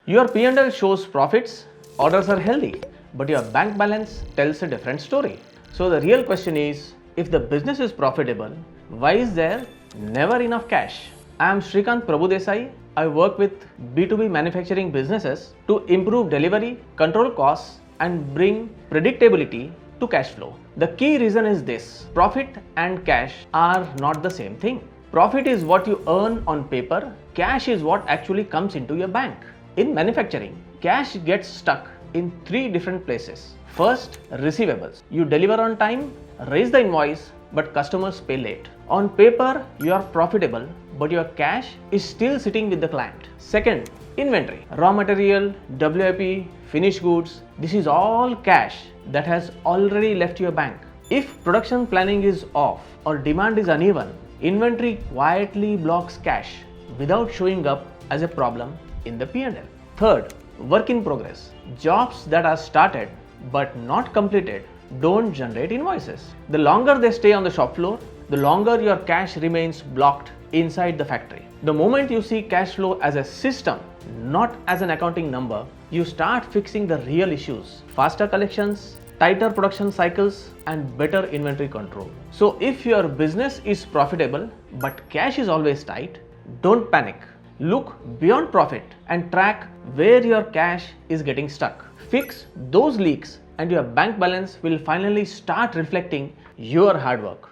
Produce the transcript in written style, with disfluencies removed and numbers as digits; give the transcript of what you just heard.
Your P&L shows profits, orders are healthy, but your bank balance tells a different story. So the real question is, if the business is profitable, why is there never enough cash? I am Shrikant Prabhudesai. I work with B2B manufacturing businesses to improve delivery, control costs, and bring predictability to cash flow. The key reason is this: profit and cash are not the same thing. Profit is what you earn on paper, cash is what actually comes into your bank. In manufacturing, cash gets stuck in 3 different places. First, receivables. You deliver on time, raise the invoice, but customers pay late. On paper, you are profitable, but your cash is still sitting with the client. Second, inventory. Raw material, WIP, finished goods. This is all cash that has already left your bank. If production planning is off or demand is uneven, inventory quietly blocks cash without showing up as a problem in the P&L. Third, work in progress. Jobs that are started but not completed don't generate invoices. The longer they stay on the shop floor, the longer your cash remains blocked inside the factory. The moment you see cash flow as a system, not as an accounting number, you start fixing the real issues: faster collections, tighter production cycles, and better inventory control. So if your business is profitable but cash is always tight, don't panic. Look beyond profit and track where your cash is getting stuck. Fix those leaks and your bank balance will finally start reflecting your hard work.